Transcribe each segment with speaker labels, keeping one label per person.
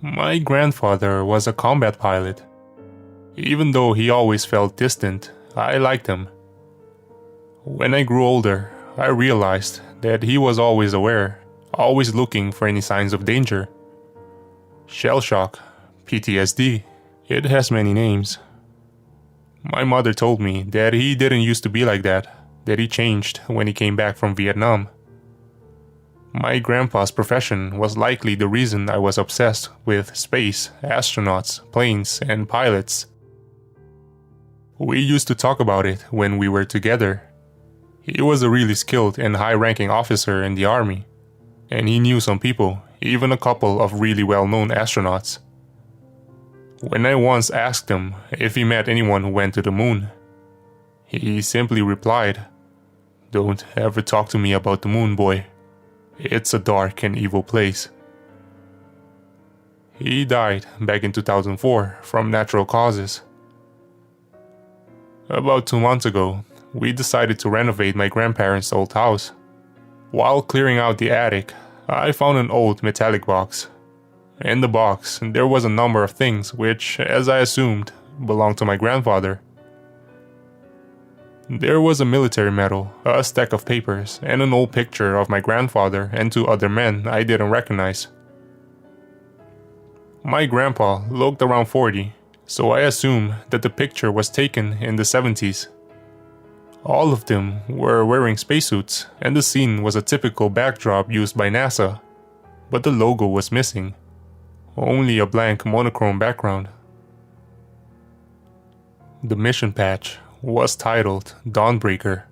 Speaker 1: My grandfather was a combat pilot. Even though he always felt distant, I liked him. When I grew older, I realized that he was always aware, always looking for any signs of danger. Shell shock, PTSD, it has many names. My mother told me that he didn't used to be like that he changed when he came back from Vietnam. My grandpa's profession was likely the reason I was obsessed with space, astronauts, planes, and pilots. We used to talk about it when we were together. He was a really skilled and high-ranking officer in the army, and he knew some people, even a couple of really well-known astronauts. When I once asked him if he met anyone who went to the moon, he simply replied, "Don't ever talk to me about the moon, boy. It's a dark and evil place." He died back in 2004 from natural causes. About 2 months ago, we decided to renovate my grandparents' old house. While clearing out the attic, I found an old metallic box. In the box, there was a number of things which, as I assumed, belonged to my grandfather. There was a military medal, a stack of papers, and an old picture of my grandfather and 2 other men I didn't recognize. My grandpa looked around 40, so I assume that the picture was taken in the 70s. All of them were wearing spacesuits, and the scene was a typical backdrop used by NASA, but the logo was missing. Only a blank monochrome background. The mission patch was titled Dawnbreaker.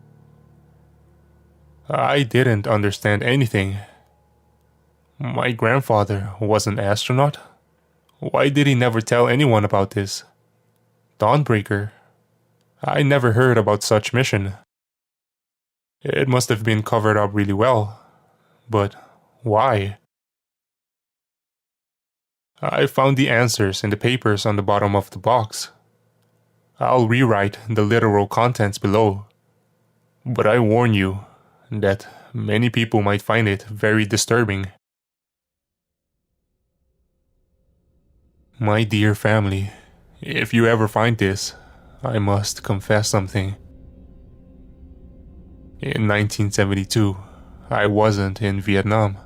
Speaker 1: I didn't understand anything. My grandfather was an astronaut? Why did he never tell anyone about this? Dawnbreaker? I never heard about such mission. It must have been covered up really well. But why? I found the answers in the papers on the bottom of the box. I'll rewrite the literal contents below. But I warn you that many people might find it very disturbing. My dear family, if you ever find this, I must confess something. In 1972, I wasn't in Vietnam.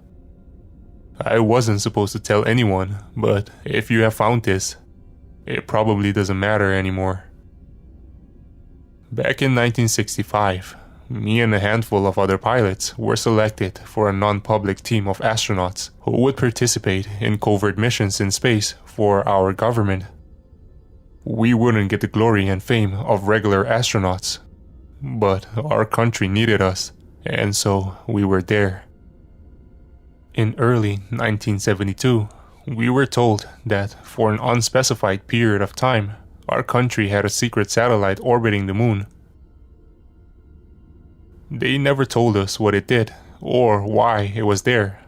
Speaker 1: I wasn't supposed to tell anyone, but if you have found this, it probably doesn't matter anymore. Back in 1965, me and a handful of other pilots were selected for a non-public team of astronauts who would participate in covert missions in space for our government. We wouldn't get the glory and fame of regular astronauts, but our country needed us, and so we were there. In early 1972, we were told that for an unspecified period of time, our country had a secret satellite orbiting the moon. They never told us what it did or why it was there,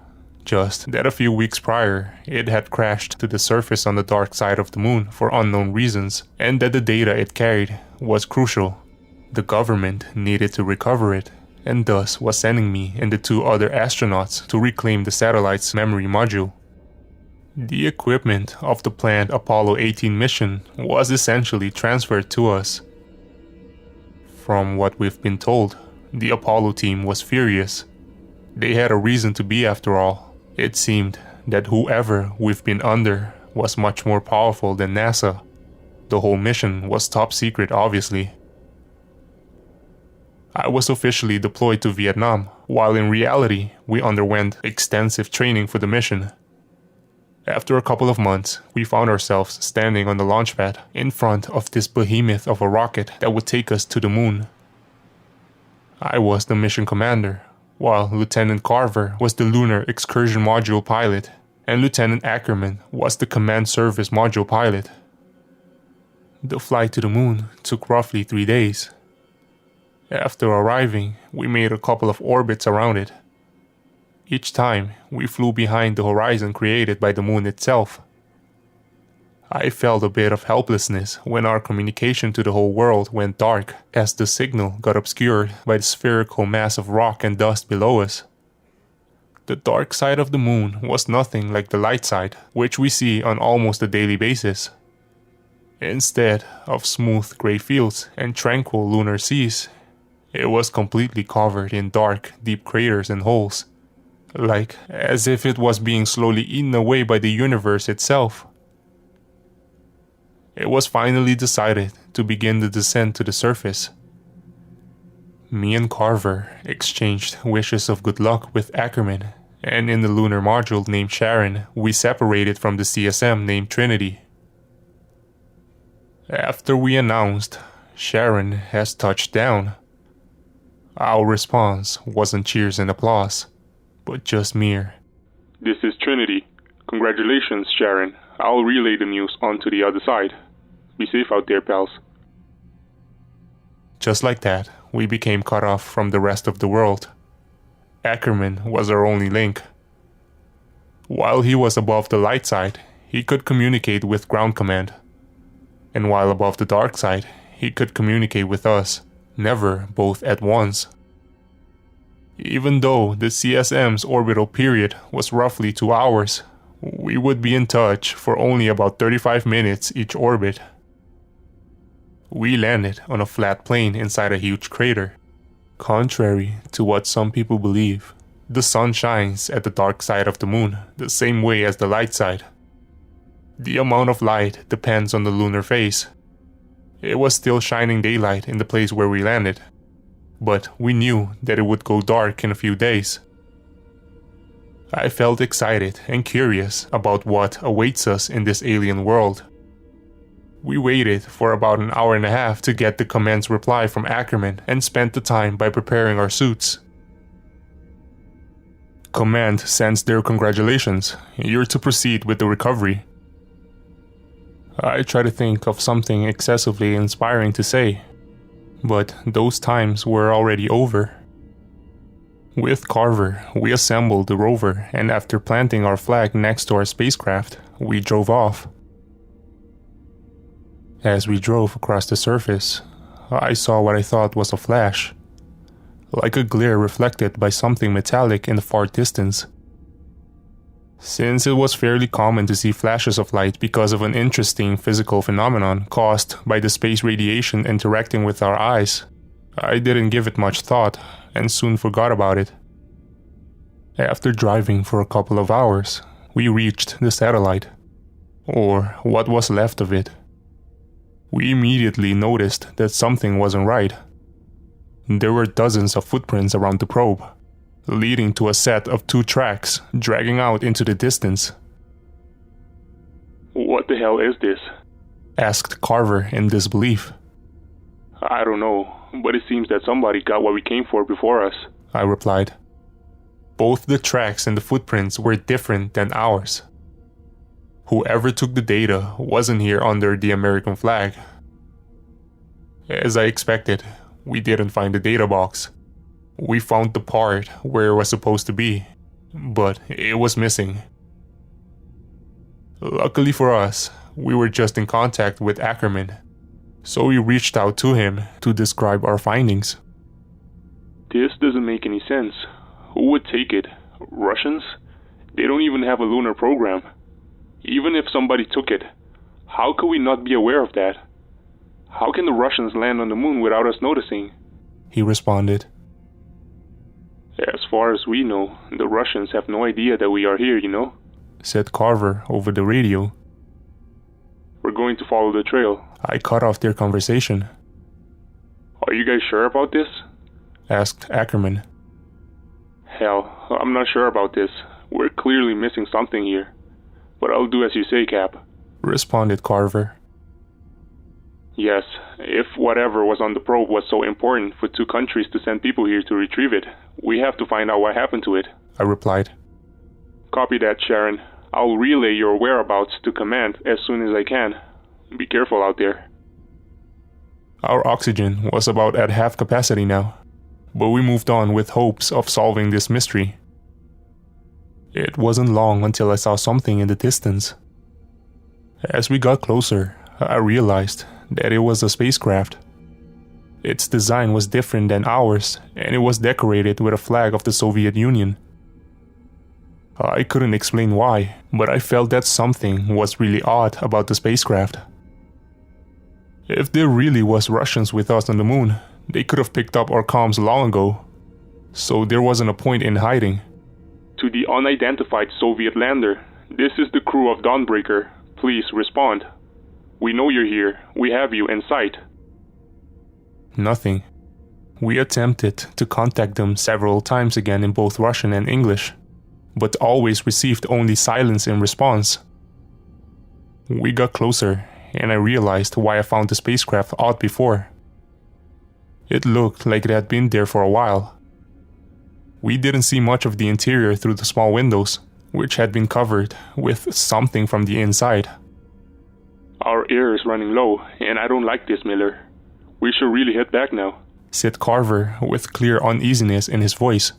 Speaker 1: just that a few weeks prior it had crashed to the surface on the dark side of the moon for unknown reasons, and that the data it carried was crucial. The government needed to recover it, and thus was sending me and the 2 other astronauts to reclaim the satellite's memory module. The equipment of the planned Apollo 18 mission was essentially transferred to us. From what we've been told, the Apollo team was furious. They had a reason to be after all. It seemed that whoever we've been under was much more powerful than NASA. The whole mission was top secret, obviously. I was officially deployed to Vietnam, while in reality, we underwent extensive training for the mission. After a couple of months, we found ourselves standing on the launch pad in front of this behemoth of a rocket that would take us to the moon. I was the mission commander, while Lieutenant Carver was the Lunar Excursion Module pilot, and Lieutenant Ackerman was the Command Service Module pilot. The flight to the moon took roughly 3 days. After arriving, we made a couple of orbits around it. Each time, we flew behind the horizon created by the moon itself. I felt a bit of helplessness when our communication to the whole world went dark as the signal got obscured by the spherical mass of rock and dust below us. The dark side of the moon was nothing like the light side, which we see on almost a daily basis. Instead of smooth gray fields and tranquil lunar seas, it was completely covered in dark, deep craters and holes, like as if it was being slowly eaten away by the universe itself. It was finally decided to begin the descent to the surface. Me and Carver exchanged wishes of good luck with Ackerman, and in the lunar module named Sharon, we separated from the CSM named Trinity. After we announced, Sharon has touched down, our response wasn't cheers and applause, but just mere,
Speaker 2: "This is Trinity. Congratulations, Sharon. I'll relay the news on to the other side. Be safe out there, pals."
Speaker 1: Just like that, we became cut off from the rest of the world. Ackerman was our only link. While he was above the light side, he could communicate with ground command. And while above the dark side, he could communicate with us, never both at once. Even though the CSM's orbital period was roughly 2 hours, we would be in touch for only about 35 minutes each orbit. We landed on a flat plain inside a huge crater. Contrary to what some people believe, the sun shines at the dark side of the moon the same way as the light side. The amount of light depends on the lunar phase. It was still shining daylight in the place where we landed, but we knew that it would go dark in a few days. I felt excited and curious about what awaits us in this alien world. We waited for about an hour and a half to get the command's reply from Ackerman and spent the time by preparing our suits. Command sends their congratulations. You're to proceed with the recovery. I try to think of something excessively inspiring to say, but those times were already over. With Carver, we assembled the rover, and after planting our flag next to our spacecraft, we drove off. As we drove across the surface, I saw what I thought was a flash, like a glare reflected by something metallic in the far distance. Since it was fairly common to see flashes of light because of an interesting physical phenomenon caused by the space radiation interacting with our eyes, I didn't give it much thought and soon forgot about it. After driving for a couple of hours, we reached the satellite, or what was left of it. We immediately noticed that something wasn't right. There were dozens of footprints around the probe, leading to a set of 2 tracks dragging out into the distance.
Speaker 2: "What the hell is this?"
Speaker 1: asked Carver in disbelief.
Speaker 2: "I don't know, but it seems that somebody got what we came for before us,"
Speaker 1: I replied. Both the tracks and the footprints were different than ours. Whoever took the data wasn't here under the American flag. As I expected, we didn't find the data box. We found the part where it was supposed to be, but it was missing. Luckily for us, we were just in contact with Ackerman, so we reached out to him to describe our findings.
Speaker 2: "This doesn't make any sense. Who would take it? Russians? They don't even have a lunar program. Even if somebody took it, how could we not be aware of that? How can the Russians land on the moon without us noticing?"
Speaker 1: He responded.
Speaker 2: "As far as we know, the Russians have no idea that we are here, you know?"
Speaker 1: said Carver over the radio.
Speaker 2: "We're going to follow the trail."
Speaker 1: I cut off their conversation.
Speaker 2: "Are you guys sure about this?"
Speaker 1: asked Ackerman.
Speaker 2: "Hell, I'm not sure about this. We're clearly missing something here. But I'll do as you say, Cap,"
Speaker 1: responded Carver.
Speaker 2: "Yes, if whatever was on the probe was so important for 2 countries to send people here to retrieve it, we have to find out what happened to it,"
Speaker 1: I replied.
Speaker 2: "Copy that, Sharon. I'll relay your whereabouts to command as soon as I can. Be careful out there."
Speaker 1: Our oxygen was about at half capacity now, but we moved on with hopes of solving this mystery. It wasn't long until I saw something in the distance. As we got closer, I realized that it was a spacecraft. Its design was different than ours, and it was decorated with a flag of the Soviet Union. I couldn't explain why, but I felt that something was really odd about the spacecraft. If there really was Russians with us on the moon, they could have picked up our comms long ago, so there wasn't a point in hiding.
Speaker 2: To the unidentified Soviet lander, this is the crew of Dawnbreaker. Please respond. We know you're here. We have you in sight.
Speaker 1: Nothing. We attempted to contact them several times again in both Russian and English, but always received only silence in response. We got closer, and I realized why I found the spacecraft odd before. It looked like it had been there for a while. We didn't see much of the interior through the small windows, which had been covered with something from the inside.
Speaker 2: Our air is running low, and I don't like this, Miller. We should really head back now,
Speaker 1: said Carver with clear uneasiness in his voice.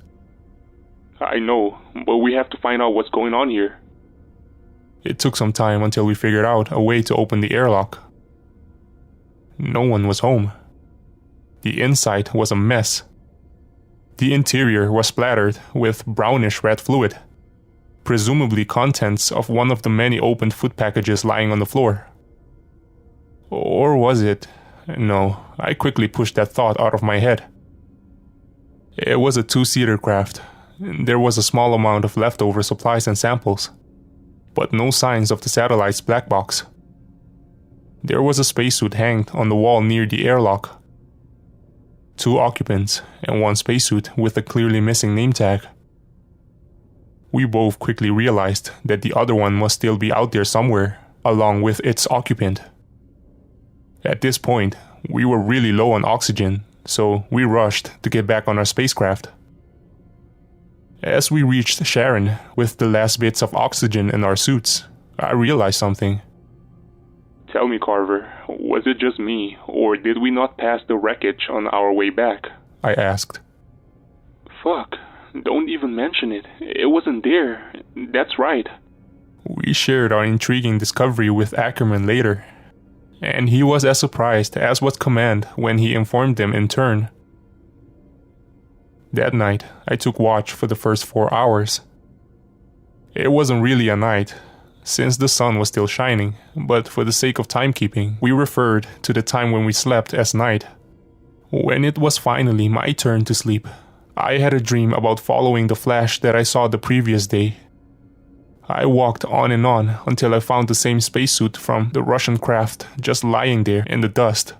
Speaker 2: I know, but we have to find out what's going on here.
Speaker 1: It took some time until we figured out a way to open the airlock. No one was home. The inside was a mess. The interior was splattered with brownish red fluid, presumably contents of one of the many opened food packages lying on the floor. Or was it? No, I quickly pushed that thought out of my head. It was a two-seater craft. There was a small amount of leftover supplies and samples, but no signs of the satellite's black box. There was a spacesuit hanged on the wall near the airlock. 2 occupants and 1 spacesuit with a clearly missing name tag. We both quickly realized that the other one must still be out there somewhere, along with its occupant. At this point, we were really low on oxygen, so we rushed to get back on our spacecraft. As we reached Sharon with the last bits of oxygen in our suits, I realized something.
Speaker 2: Tell me, Carver, was it just me, or did we not pass the wreckage on our way back?
Speaker 1: I asked.
Speaker 2: Fuck, don't even mention it. It wasn't there. That's right.
Speaker 1: We shared our intriguing discovery with Ackerman later, and he was as surprised as was Command when he informed them in turn. That night, I took watch for the first 4 hours. It wasn't really a night, since the sun was still shining, but for the sake of timekeeping, we referred to the time when we slept as night. When it was finally my turn to sleep, I had a dream about following the flash that I saw the previous day. I walked on and on until I found the same spacesuit from the Russian craft just lying there in the dust.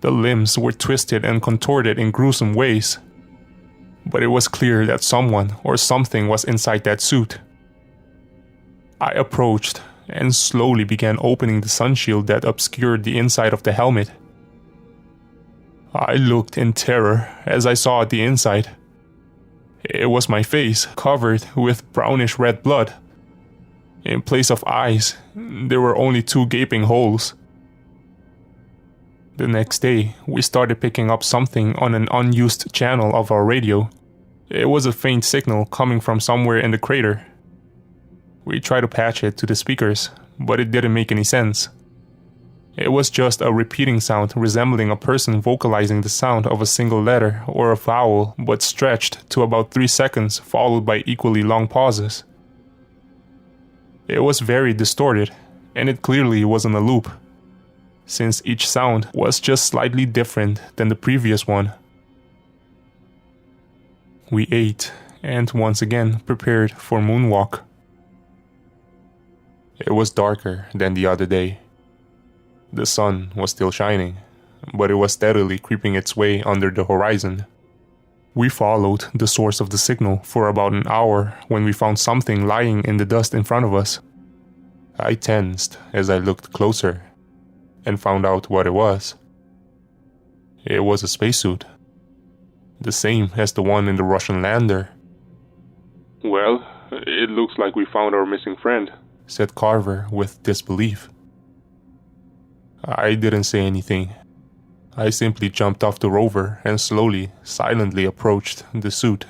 Speaker 1: The limbs were twisted and contorted in gruesome ways, but it was clear that someone or something was inside that suit. I approached and slowly began opening the sunshield that obscured the inside of the helmet. I looked in terror as I saw the inside. It was my face, covered with brownish red blood. In place of eyes, there were only 2 gaping holes. The next day, we started picking up something on an unused channel of our radio. It was a faint signal coming from somewhere in the crater. We tried to patch it to the speakers, but it didn't make any sense. It was just a repeating sound resembling a person vocalizing the sound of a single letter or a vowel, but stretched to about 3 seconds, followed by equally long pauses. It was very distorted, and it clearly wasn't a loop, since each sound was just slightly different than the previous one. We ate, and once again prepared for moonwalk. It was darker than the other day. The sun was still shining, but it was steadily creeping its way under the horizon. We followed the source of the signal for about an hour when we found something lying in the dust in front of us. I tensed as I looked closer and found out what it was. It was a spacesuit, the same as the one in the Russian lander.
Speaker 2: Well, it looks like we found our missing friend,
Speaker 1: said Carver with disbelief. I didn't say anything. I simply jumped off the rover and slowly, silently approached the suit.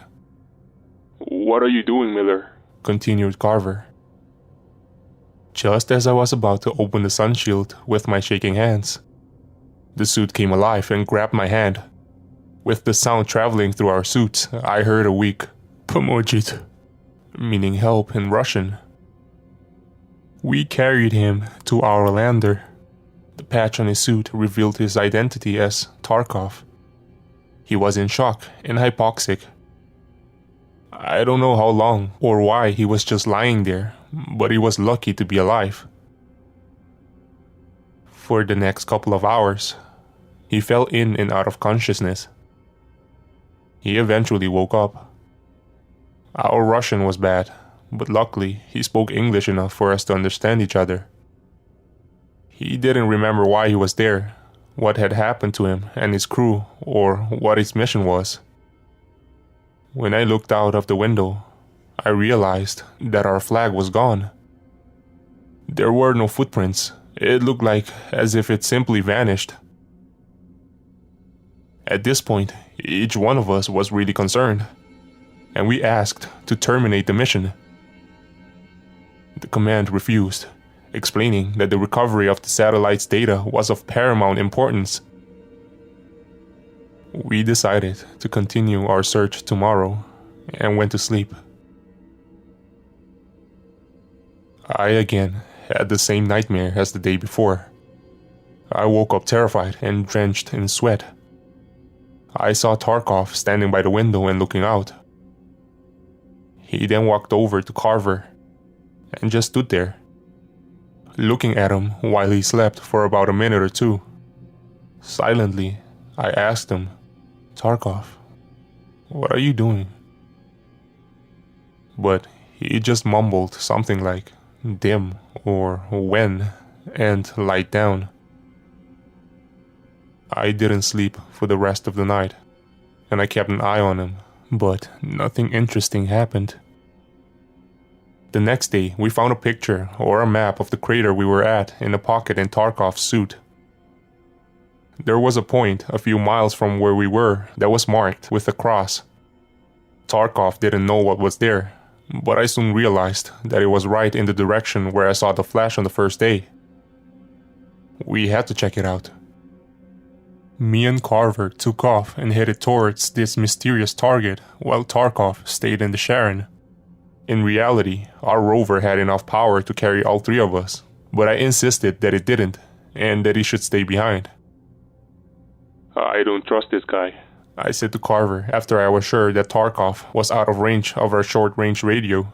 Speaker 2: What are you doing, Miller?
Speaker 1: Continued Carver. Just as I was about to open the sunshield with my shaking hands, the suit came alive and grabbed my hand. With the sound traveling through our suits, I heard a weak "Pomojit." meaning help in Russian. We carried him to our lander. The patch on his suit revealed his identity as Tarkov. He was in shock and hypoxic. I don't know how long or why he was just lying there, but he was lucky to be alive. For the next couple of hours, he fell in and out of consciousness. He eventually woke up. Our Russian was bad, but luckily he spoke English enough for us to understand each other. He didn't remember why he was there, what had happened to him and his crew, or what his mission was. When I looked out of the window, I realized that our flag was gone. There were no footprints. It looked like as if it simply vanished. At this point, each one of us was really concerned, and we asked to terminate the mission. The command refused, explaining that the recovery of the satellite's data was of paramount importance. We decided to continue our search tomorrow and went to sleep. I again had the same nightmare as the day before. I woke up terrified and drenched in sweat. I saw Tarkov standing by the window and looking out. He then walked over to Carver and just stood there, looking at him while he slept for about a minute or two. Silently, I asked him, "Tarkov, what are you doing?" But he just mumbled something like "dim" or "when" and "light down." I didn't sleep for the rest of the night, and I kept an eye on him, but nothing interesting happened. The next day, we found a picture or a map of the crater we were at in a pocket in Tarkov's suit. There was a point a few miles from where we were that was marked with a cross. Tarkov didn't know what was there, but I soon realized that it was right in the direction where I saw the flash on the first day. We had to check it out. Me and Carver took off and headed towards this mysterious target while Tarkov stayed in the Sharon. In reality, our rover had enough power to carry all three of us, but I insisted that it didn't, and that he should stay behind.
Speaker 2: I don't trust this guy,
Speaker 1: I said to Carver after I was sure that Tarkov was out of range of our short-range radio.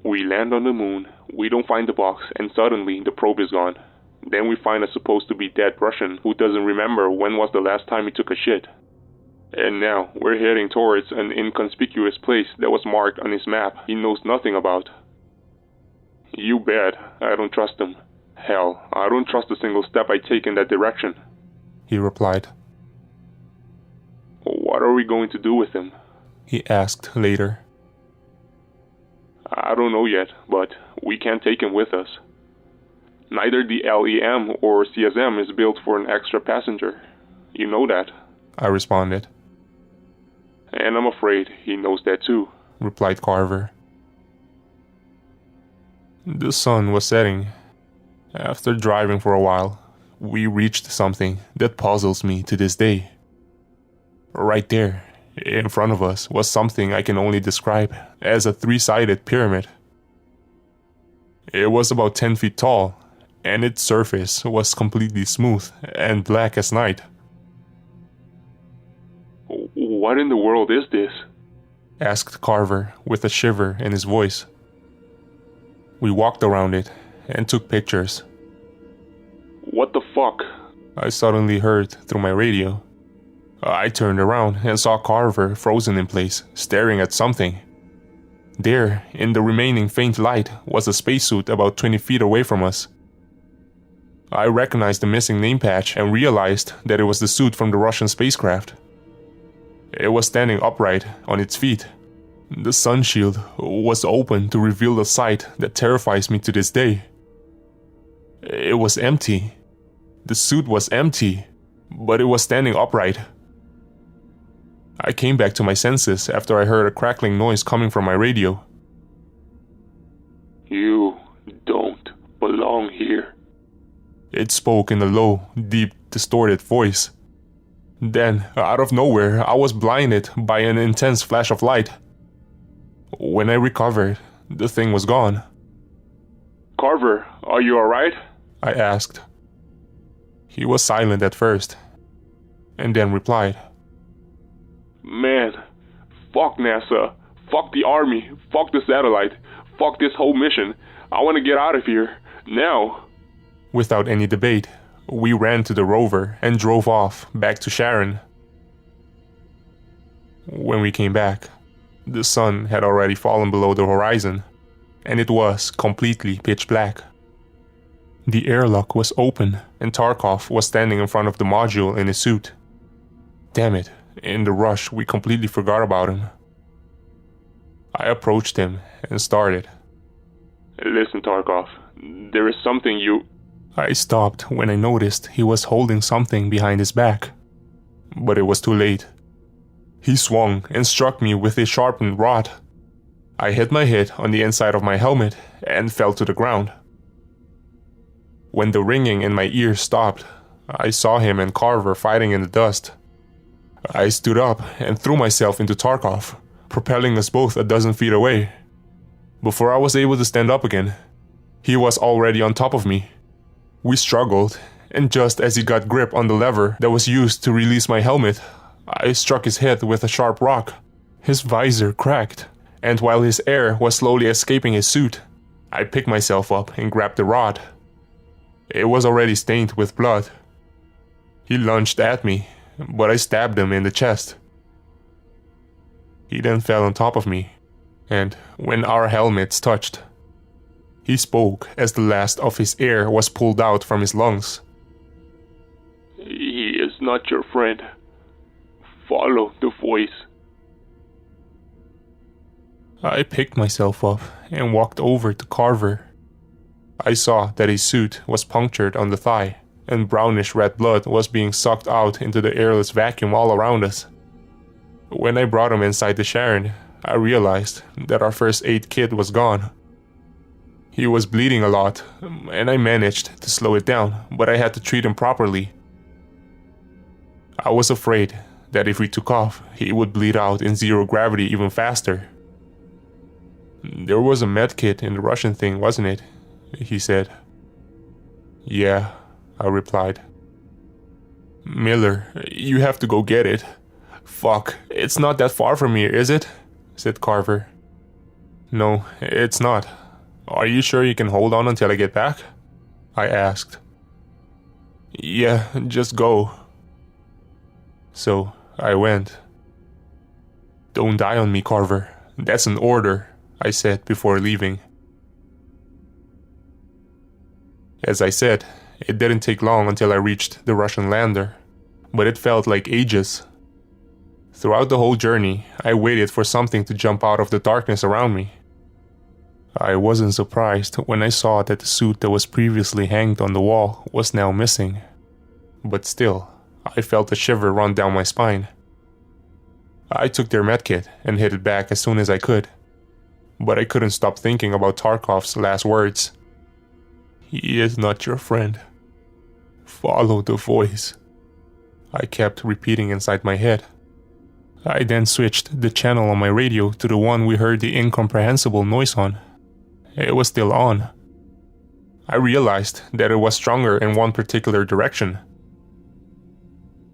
Speaker 2: We land on the moon, we don't find the box, and suddenly the probe is gone. Then we find a supposed to be dead Russian who doesn't remember when was the last time he took a shit. And now we're heading towards an inconspicuous place that was marked on his map he knows nothing about. You bet, I don't trust him. Hell, I don't trust a single step I take in that direction,
Speaker 1: he replied.
Speaker 2: What are we going to do with him?
Speaker 1: He asked later.
Speaker 2: I don't know yet, but we can't take him with us. Neither the LEM or CSM is built for an extra passenger. You know that,
Speaker 1: I responded.
Speaker 2: And I'm afraid he knows that too,
Speaker 1: replied Carver. The sun was setting. After driving for a while, we reached something that puzzles me to this day. Right there, in front of us, was something I can only describe as a three-sided pyramid. It was about 10 feet tall, and its surface was completely smooth and black as night.
Speaker 2: What in the world is this?
Speaker 1: Asked Carver with a shiver in his voice. We walked around it and took pictures.
Speaker 2: What the fuck?
Speaker 1: I suddenly heard through my radio. I turned around and saw Carver frozen in place, staring at something. There, in the remaining faint light, was a spacesuit about 20 feet away from us. I recognized the missing name patch and realized that it was the suit from the Russian spacecraft. It was standing upright on its feet. The sun shield was open to reveal a sight that terrifies me to this day. It was empty. The suit was empty, but it was standing upright. I came back to my senses after I heard a crackling noise coming from my radio.
Speaker 2: You don't belong here,
Speaker 1: it spoke in a low, deep, distorted voice. Then, out of nowhere, I was blinded by an intense flash of light. When I recovered, the thing was gone.
Speaker 2: Carver, are you alright?
Speaker 1: I asked. He was silent at first, and then replied,
Speaker 2: Man, fuck NASA, fuck the Army, fuck the satellite, fuck this whole mission. I want to get out of here, now.
Speaker 1: Without any debate, we ran to the rover and drove off back to Sharon. When we came back, the sun had already fallen below the horizon, and it was completely pitch black. The airlock was open, and Tarkov was standing in front of the module in his suit. Damn it, in the rush we completely forgot about him. I approached him and started.
Speaker 2: Listen, Tarkov, there is something you...
Speaker 1: I stopped when I noticed he was holding something behind his back. But it was too late. He swung and struck me with a sharpened rod. I hit my head on the inside of my helmet and fell to the ground. When the ringing in my ears stopped, I saw him and Carver fighting in the dust. I stood up and threw myself into Tarkov, propelling us both a dozen feet away. Before I was able to stand up again, he was already on top of me. We struggled, and just as he got grip on the lever that was used to release my helmet, I struck his head with a sharp rock. His visor cracked, and while his air was slowly escaping his suit, I picked myself up and grabbed the rod. It was already stained with blood. He lunged at me, but I stabbed him in the chest. He then fell on top of me, and when our helmets touched, he spoke as the last of his air was pulled out from his lungs.
Speaker 2: He is not your friend. Follow the voice.
Speaker 1: I picked myself up and walked over to Carver. I saw that his suit was punctured on the thigh, and brownish red blood was being sucked out into the airless vacuum all around us. When I brought him inside the Sharon, I realized that our first aid kit was gone. He was bleeding a lot, and I managed to slow it down, but I had to treat him properly. I was afraid that if we took off, he would bleed out in zero gravity even faster. There was a med kit in the Russian thing, wasn't it? He said. Yeah, I replied. Miller, you have to go get it. Fuck, it's not that far from here, is it? Said Carver. No, it's not. Are you sure you can hold on until I get back? I asked. Yeah, just go. So I went. Don't die on me, Carver. That's an order, I said before leaving. As I said, it didn't take long until I reached the Russian lander, but it felt like ages. Throughout the whole journey, I waited for something to jump out of the darkness around me. I wasn't surprised when I saw that the suit that was previously hanged on the wall was now missing. But still, I felt a shiver run down my spine. I took their medkit and hid it back as soon as I could. But I couldn't stop thinking about Tarkov's last words. He is not your friend. Follow the voice. I kept repeating inside my head. I then switched the channel on my radio to the one we heard the incomprehensible noise on. It was still on. I realized that it was stronger in one particular direction.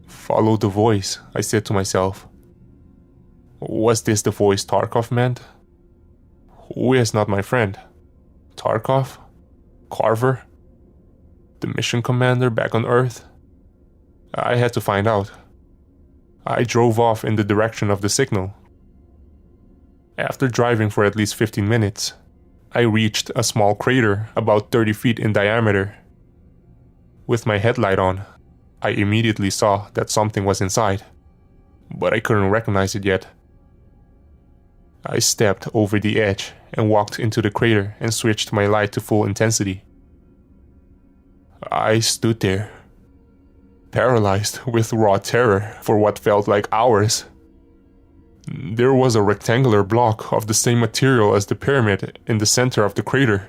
Speaker 1: Follow the voice, I said to myself. Was this the voice Tarkov meant? Who is not my friend? Tarkov? Carver? The mission commander back on Earth? I had to find out. I drove off in the direction of the signal. After driving for at least 15 minutes, I reached a small crater about 30 feet in diameter. With my headlight on, I immediately saw that something was inside, but I couldn't recognize it yet. I stepped over the edge and walked into the crater and switched my light to full intensity. I stood there, paralyzed with raw terror for what felt like hours. There was a rectangular block of the same material as the pyramid in the center of the crater.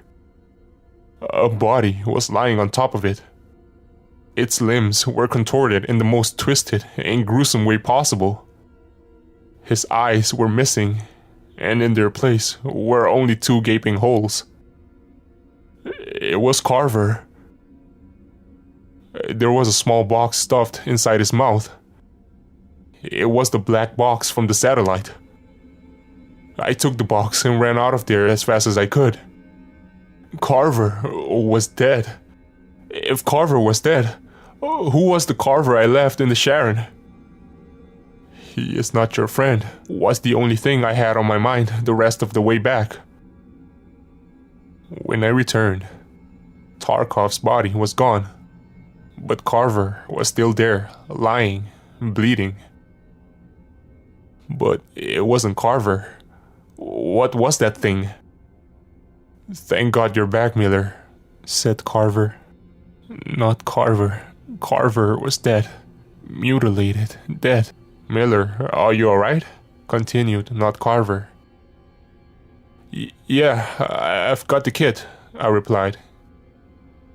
Speaker 1: A body was lying on top of it. Its limbs were contorted in the most twisted and gruesome way possible. His eyes were missing, and in their place were only 2 gaping holes. It was Carver. There was a small box stuffed inside his mouth. It was the black box from the satellite. I took the box and ran out of there as fast as I could. Carver was dead. If Carver was dead, who was the Carver I left in the Sharon? He is not your friend was the only thing I had on my mind the rest of the way back. When I returned, Tarkov's body was gone, but Carver was still there, lying, bleeding. But it wasn't Carver. What was that thing? Thank God you're back, Miller, said Carver. Not Carver. Carver was dead. Mutilated. Dead. Miller, are you alright? Continued, not Carver. Yeah, I've got the kit, I replied.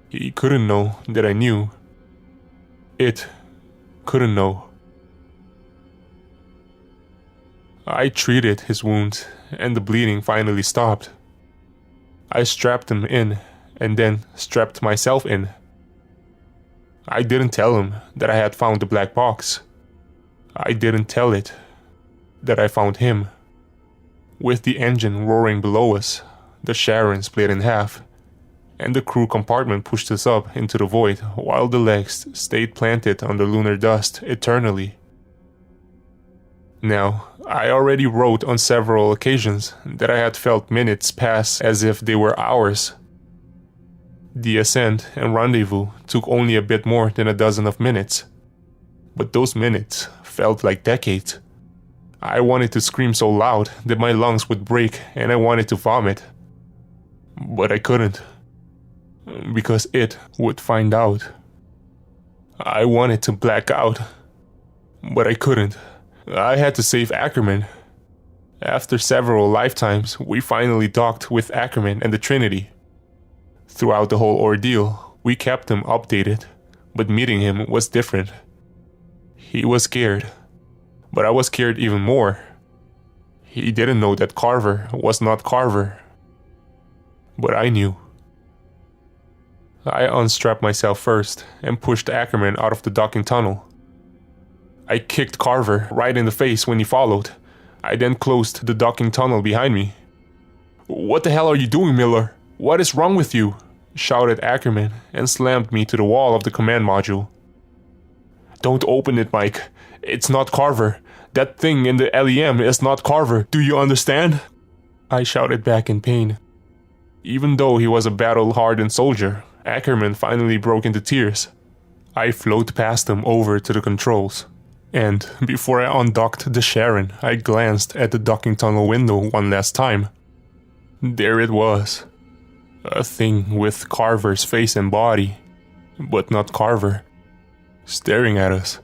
Speaker 1: He couldn't know that I knew. It couldn't know. I treated his wounds, and the bleeding finally stopped. I strapped him in, and then strapped myself in. I didn't tell him that I had found the black box. I didn't tell it that I found him. With the engine roaring below us, the Sharon split in half, and the crew compartment pushed us up into the void while the legs stayed planted on the lunar dust eternally. Now, I already wrote on several occasions that I had felt minutes pass as if they were hours. The ascent and rendezvous took only a bit more than a dozen of minutes, but those minutes felt like decades. I wanted to scream so loud that my lungs would break and I wanted to vomit. But I couldn't, because it would find out. I wanted to black out, but I couldn't. I had to save Ackerman. After several lifetimes, we finally docked with Ackerman and the Trinity. Throughout the whole ordeal, we kept him updated, but meeting him was different. He was scared, but I was scared even more. He didn't know that Carver was not Carver, but I knew. I unstrapped myself first and pushed Ackerman out of the docking tunnel. I kicked Carver right in the face when he followed. I then closed the docking tunnel behind me. "What the hell are you doing, Miller? What is wrong with you?" shouted Ackerman and slammed me to the wall of the command module. "Don't open it, Mike. It's not Carver. That thing in the LEM is not Carver. Do you understand?" I shouted back in pain. Even though he was a battle-hardened soldier, Ackerman finally broke into tears. I flowed past him over to the controls, and before I undocked the Sharon, I glanced at the docking tunnel window one last time. There it was. A thing with Carver's face and body, but not Carver, staring at us.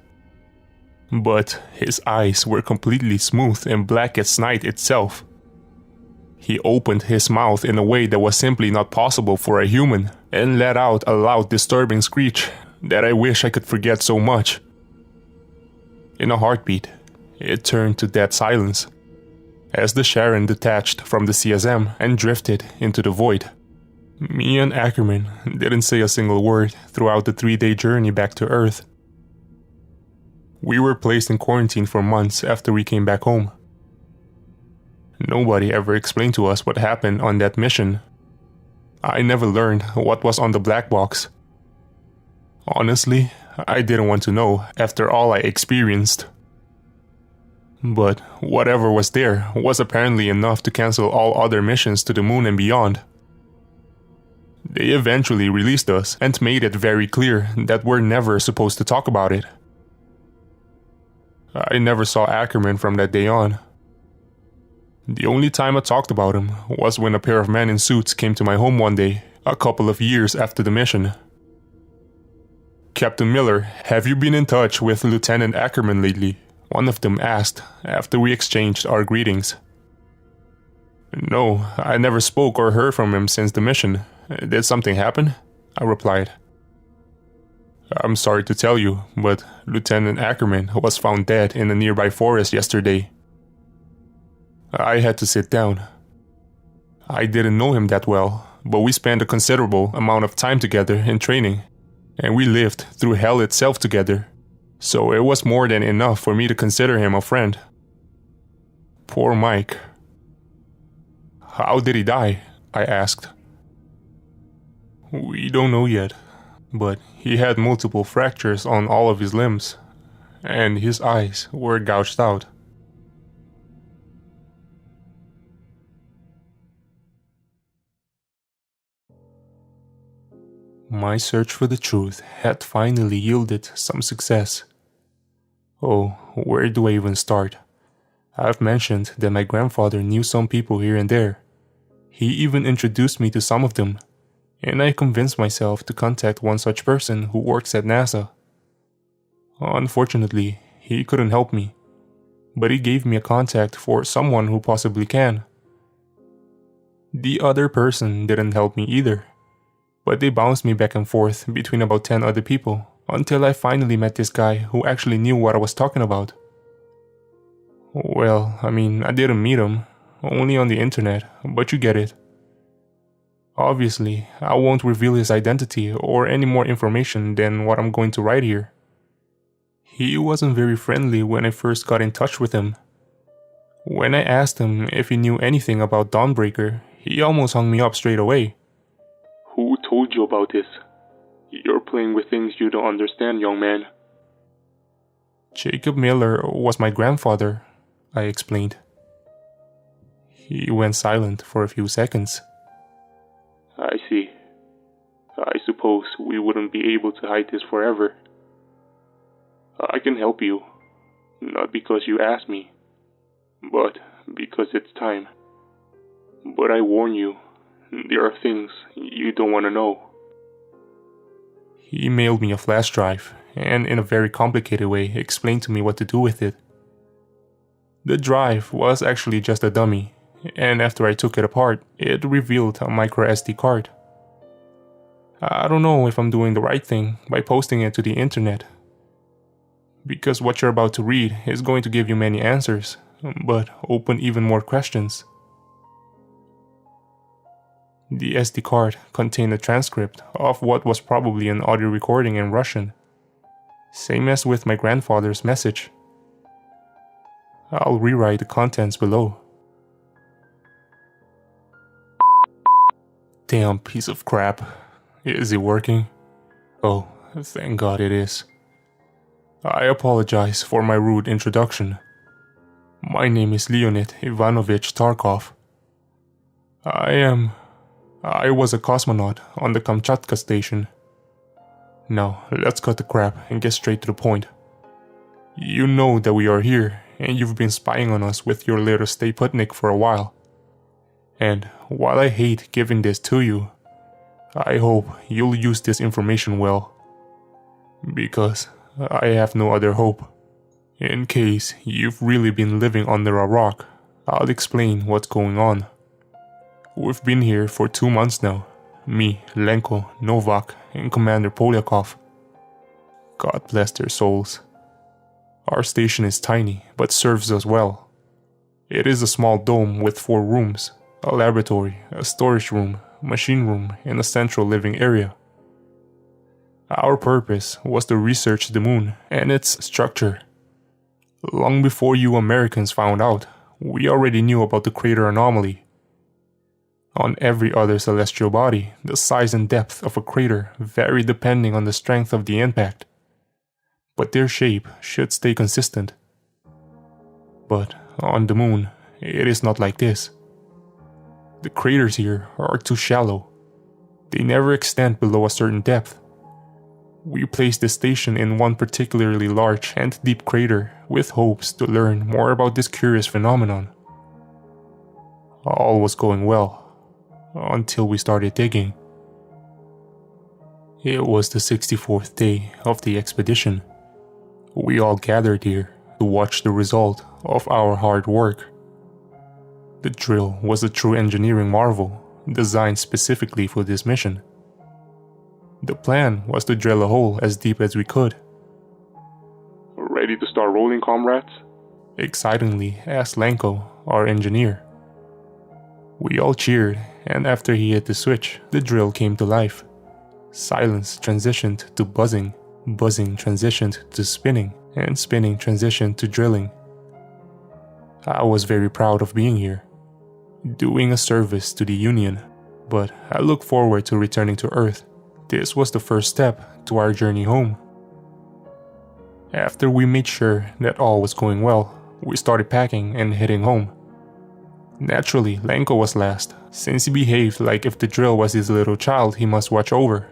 Speaker 1: But his eyes were completely smooth and black as night itself. He opened his mouth in a way that was simply not possible for a human, and let out a loud, disturbing screech that I wish I could forget so much. In a heartbeat, it turned to dead silence, as the Sharon detached from the CSM and drifted into the void. Me and Ackerman didn't say a single word throughout the 3-day journey back to Earth. We were placed in quarantine for months after we came back home. Nobody ever explained to us what happened on that mission. I never learned what was on the black box. Honestly, I didn't want to know after all I experienced. But whatever was there was apparently enough to cancel all other missions to the moon and beyond. They eventually released us and made it very clear that we're never supposed to talk about it. I never saw Ackerman from that day on. The only time I talked about him was when a pair of men in suits came to my home one day, a couple of years after the mission. "Captain Miller, have you been in touch with Lieutenant Ackerman lately?" one of them asked after we exchanged our greetings. "No, I never spoke or heard from him since the mission. Did something happen?" I replied. "I'm sorry to tell you, but Lieutenant Ackerman was found dead in a nearby forest yesterday." I had to sit down. I didn't know him that well, but we spent a considerable amount of time together in training, and we lived through hell itself together, so it was more than enough for me to consider him a friend. Poor Mike. How did he die? I asked. We don't know yet, but he had multiple fractures on all of his limbs, and his eyes were gouged out. My search for the truth had finally yielded some success. Oh, where do I even start? I've mentioned that my grandfather knew some people here and there. He even introduced me to some of them, and I convinced myself to contact one such person who works at NASA. Unfortunately, he couldn't help me, but he gave me a contact for someone who possibly can. The other person didn't help me either, but they bounced me back and forth between about 10 other people until I finally met this guy who actually knew what I was talking about. Well, I didn't meet him, only on the internet, but you get it. Obviously, I won't reveal his identity or any more information than what I'm going to write here. He wasn't very friendly when I first got in touch with him. When I asked him if he knew anything about Dawnbreaker, he almost hung me up straight away.
Speaker 2: Who told you about this? You're playing with things you don't understand, young man.
Speaker 1: Jacob Miller was my grandfather, I explained. He went silent for a few seconds.
Speaker 2: I see. I suppose we wouldn't be able to hide this forever. I can help you, not because you asked me, but because it's time. But I warn you, there are things you don't want to know.
Speaker 1: He mailed me a flash drive, and in a very complicated way explained to me what to do with it. The drive was actually just a dummy, and after I took it apart, it revealed a micro SD card. I don't know if I'm doing the right thing by posting it to the internet, because what you're about to read is going to give you many answers, but open even more questions. The SD card contained a transcript of what was probably an audio recording in Russian, same as with my grandfather's message. I'll rewrite the contents below. Damn piece of crap. Is it working? Oh, thank God it is. I apologize for my rude introduction. My name is Leonid Ivanovich Tarkov. I was a cosmonaut on the Kamchatka station. Now, let's cut the crap and get straight to the point. You know that we are here, and you've been spying on us with your little Stay Putnik for a while. And while I hate giving this to you, I hope you'll use this information well. Because I have no other hope. In case you've really been living under a rock, I'll explain what's going on. We've been here for 2 months now. Me, Lenko, Novak, and Commander Polyakov. God bless their souls. Our station is tiny, but serves us well. It is a small dome with 4 rooms, a laboratory, a storage room, machine room, and a central living area. Our purpose was to research the moon and its structure. Long before you Americans found out, we already knew about the crater anomaly. On every other celestial body, the size and depth of a crater vary depending on the strength of the impact, but their shape should stay consistent. But on the moon, it is not like this. The craters here are too shallow. They never extend below a certain depth. We placed the station in one particularly large and deep crater with hopes to learn more about this curious phenomenon. All was going well, until we started digging. It was the 64th day of the expedition. We all gathered here to watch the result of our hard work. The drill was a true engineering marvel, designed specifically for this mission. The plan was to drill a hole as deep as we could.
Speaker 2: Ready to start rolling, comrades?
Speaker 1: Excitingly asked Lenko, our engineer. We all cheered, and after he hit the switch, the drill came to life. Silence transitioned to buzzing, buzzing transitioned to spinning, and spinning transitioned to drilling. I was very proud of being here, doing a service to the Union, but I look forward to returning to Earth. This was the first step to our journey home. After we made sure that all was going well, we started packing and heading home. Naturally, Lenko was last, since he behaved like if the drill was his little child he must watch over.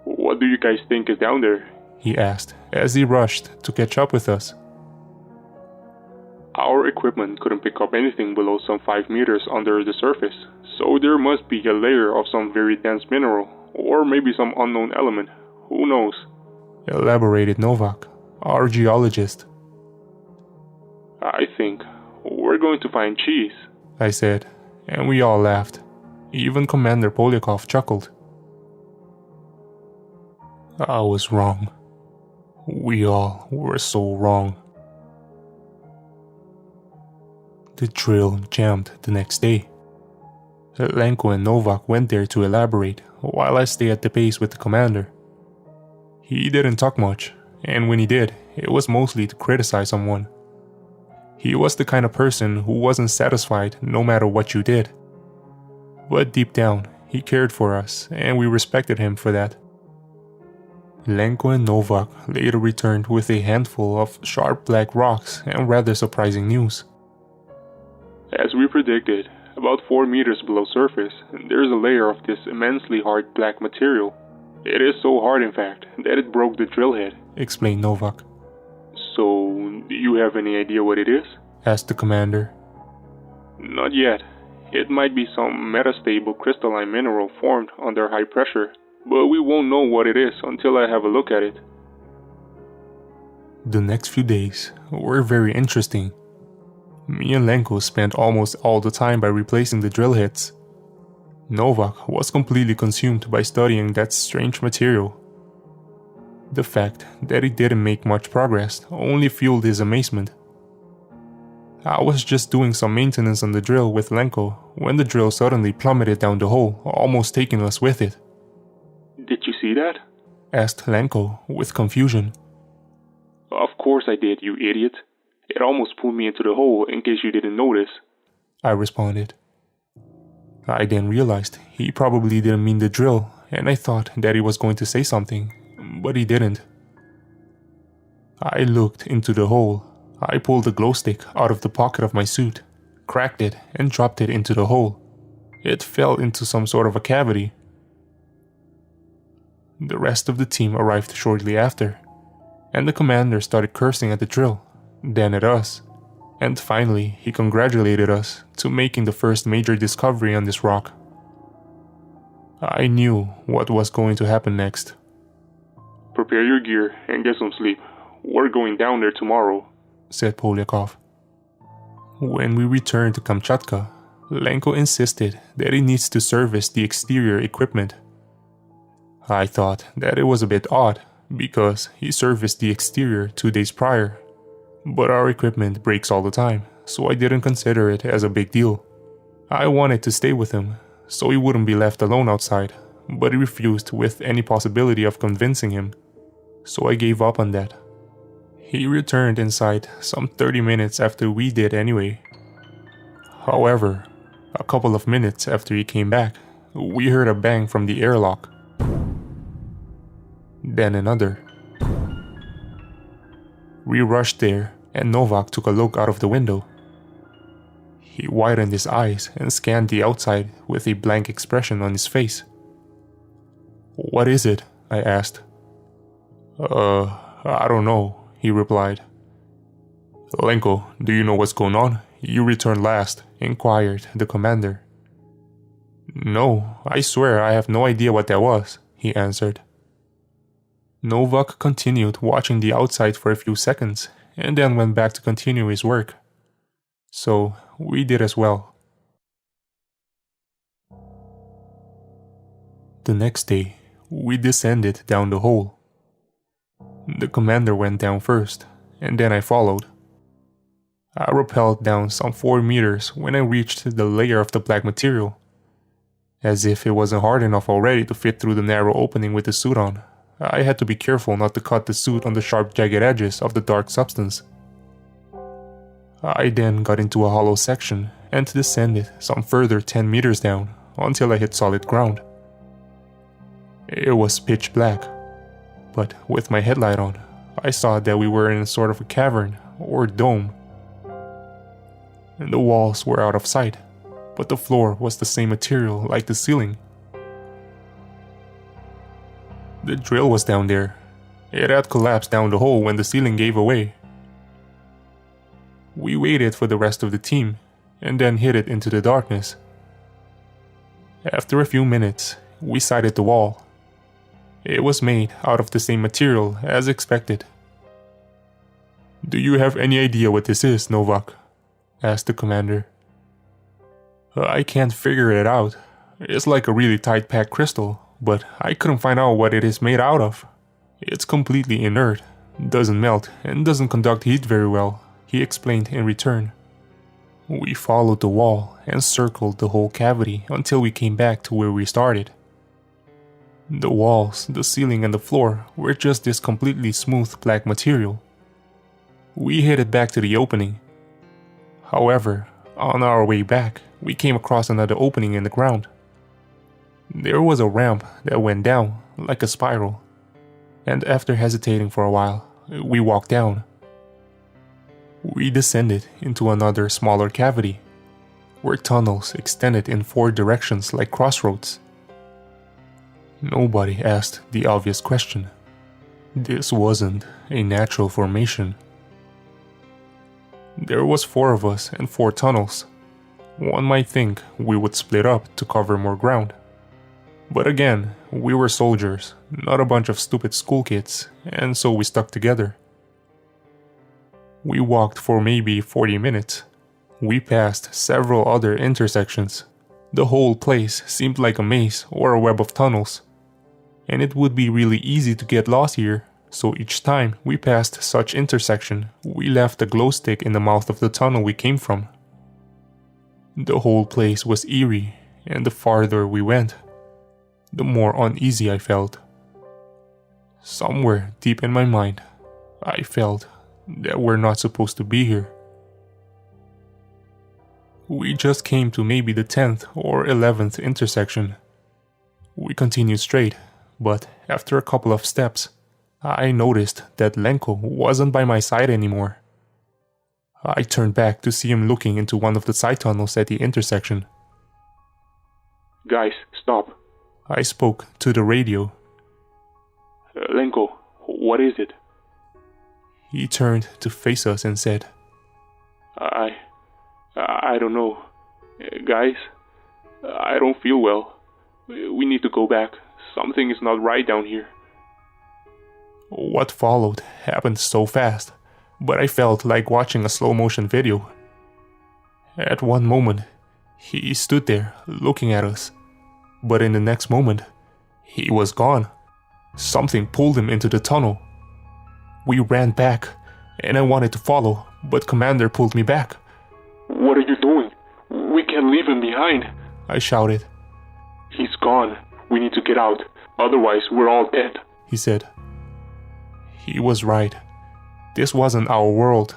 Speaker 2: What do you guys think is down there?
Speaker 1: He asked as he rushed to catch up with us.
Speaker 2: Our equipment couldn't pick up anything below some 5 meters under the surface, so there must be a layer of some very dense mineral, or maybe some unknown element. Who knows?
Speaker 1: Elaborated Novak, our geologist.
Speaker 2: I think we're going to find cheese,
Speaker 1: I said, and we all laughed. Even Commander Polyakov chuckled. I was wrong. We all were so wrong. The drill jammed the next day. Lenko and Novak went there to elaborate, while I stayed at the base with the commander. He didn't talk much, and when he did, it was mostly to criticize someone. He was the kind of person who wasn't satisfied no matter what you did. But deep down, he cared for us, and we respected him for that. Lenko and Novak later returned with a handful of sharp black rocks and rather surprising news.
Speaker 2: As we predicted, about 4 meters below surface, there's a layer of this immensely hard black material. It is so hard, in fact, that it broke the drill head,
Speaker 1: explained Novak.
Speaker 2: So, do you have any idea what it is?
Speaker 1: Asked the commander.
Speaker 2: Not yet. It might be some metastable crystalline mineral formed under high pressure, but we won't know what it is until I have a look at it.
Speaker 1: The next few days were very interesting. Me and Lenko spent almost all the time by replacing the drill heads. Novak was completely consumed by studying that strange material. The fact that he didn't make much progress only fueled his amazement. I was just doing some maintenance on the drill with Lenko when the drill suddenly plummeted down the hole, almost taking us with it.
Speaker 2: Did you see that?
Speaker 1: Asked Lenko with confusion.
Speaker 2: Of course I did, you idiot. It almost pulled me into the hole in case you didn't notice,
Speaker 1: I responded. I then realized he probably didn't mean the drill, and I thought that he was going to say something, but he didn't. I looked into the hole. I pulled the glow stick out of the pocket of my suit, cracked it, and dropped it into the hole. It fell into some sort of a cavity. The rest of the team arrived shortly after, and the commander started cursing at the drill, then at us, and finally he congratulated us to making the first major discovery on this rock. I knew what was going to happen next.
Speaker 2: Prepare your gear and get some sleep. We're going down there tomorrow,
Speaker 1: said Polyakov. When we returned to Kamchatka, Lenko insisted that he needs to service the exterior equipment. I thought that it was a bit odd because he serviced the exterior 2 days prior. But our equipment breaks all the time, so I didn't consider it as a big deal. I wanted to stay with him, so he wouldn't be left alone outside, but he refused with any possibility of convincing him, so I gave up on that. He returned inside some 30 minutes after we did anyway. However, a couple of minutes after he came back, we heard a bang from the airlock. Then another. We rushed there, and Novak took a look out of the window. He widened his eyes and scanned the outside with a blank expression on his face. "What is it?" I asked. I don't know," he replied. "Lenko, do you know what's going on? You returned last," inquired the commander. "No, I swear I have no idea what that was," he answered. Novak continued watching the outside for a few seconds and then went back to continue his work. So we did as well. The next day, we descended down the hole. The commander went down first, and then I followed. I rappelled down some 4 meters when I reached the layer of the black material. As if it wasn't hard enough already to fit through the narrow opening with the suit on, I had to be careful not to cut the suit on the sharp jagged edges of the dark substance. I then got into a hollow section and descended some further 10 meters down until I hit solid ground. It was pitch black, but with my headlight on, I saw that we were in a sort of a cavern or dome. The walls were out of sight, but the floor was the same material like the ceiling. The drill was down there. It had collapsed down the hole when the ceiling gave away. We waited for the rest of the team, and then hid it into the darkness. After a few minutes, we sighted the wall. It was made out of the same material as expected. "Do you have any idea what this is, Novak?" asked the commander. "I can't figure it out. It's like a really tight packed crystal, but I couldn't find out what it is made out of. It's completely inert, doesn't melt, and doesn't conduct heat very well," he explained in return. We followed the wall and circled the whole cavity until we came back to where we started. The walls, the ceiling, and the floor were just this completely smooth black material. We headed back to the opening. However, on our way back, we came across another opening in the ground. There was a ramp that went down, like a spiral, and after hesitating for a while, we walked down. We descended into another smaller cavity, where tunnels extended in 4 directions like crossroads. Nobody asked the obvious question. This wasn't a natural formation. There was 4 of us and 4 tunnels. One might think we would split up to cover more ground. But again, we were soldiers, not a bunch of stupid school kids, and so we stuck together. We walked for maybe 40 minutes. We passed several other intersections. The whole place seemed like a maze or a web of tunnels. And it would be really easy to get lost here, so each time we passed such intersection, we left a glow stick in the mouth of the tunnel we came from. The whole place was eerie, and the farther we went, the more uneasy I felt. Somewhere deep in my mind, I felt that we're not supposed to be here. We just came to maybe the 10th or 11th intersection. We continued straight, but after a couple of steps, I noticed that Lenko wasn't by my side anymore. I turned back to see him looking into one of the side tunnels at the intersection.
Speaker 2: "Guys, stop."
Speaker 1: I spoke to the radio.
Speaker 2: "Lenko, what is it?"
Speaker 1: He turned to face us and said,
Speaker 2: I don't know. Guys, I don't feel well. We need to go back. Something is not right down here."
Speaker 1: What followed happened so fast, but I felt like watching a slow motion video. At one moment, he stood there looking at us, but in the next moment, he was gone. Something pulled him into the tunnel. We ran back, and I wanted to follow, but Commander pulled me back.
Speaker 2: "What are you doing? We can't leave him behind,"
Speaker 1: I shouted.
Speaker 2: "He's gone. We need to get out. Otherwise, we're all dead,"
Speaker 1: he said. He was right. This wasn't our world.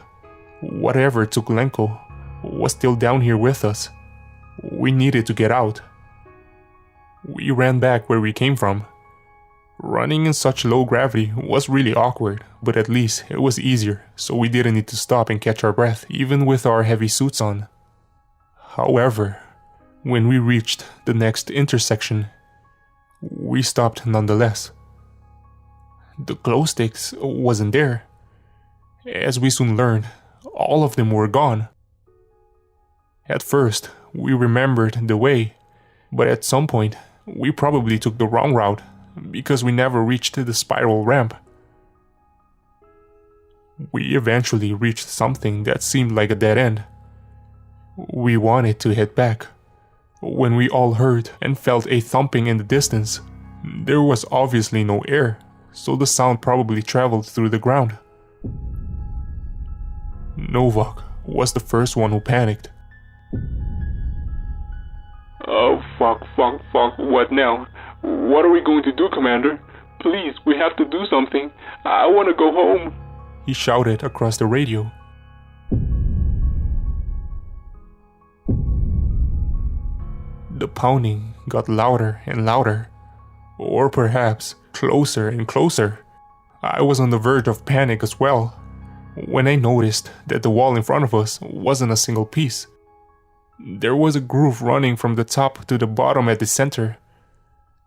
Speaker 1: Whatever took Lenko was still down here with us. We needed to get out. We ran back where we came from. Running in such low gravity was really awkward, but at least it was easier, so we didn't need to stop and catch our breath even with our heavy suits on. However, when we reached the next intersection, we stopped nonetheless. The glow sticks wasn't there. As we soon learned, all of them were gone. At first, we remembered the way, but at some point, we probably took the wrong route because we never reached the spiral ramp. We eventually reached something that seemed like a dead end. We wanted to head back, when we all heard and felt a thumping in the distance. There was obviously no air, so the sound probably traveled through the ground. "Novak, was the first one who panicked.
Speaker 2: Oh, fuck, what now? What are we going to do, Commander? Please, we have to do something. I want to go home.
Speaker 1: He shouted across the radio. The pounding got louder and louder, or perhaps closer and closer. I was on the verge of panic as well, when I noticed that the wall in front of us wasn't a single piece. There was a groove running from the top to the bottom at the center.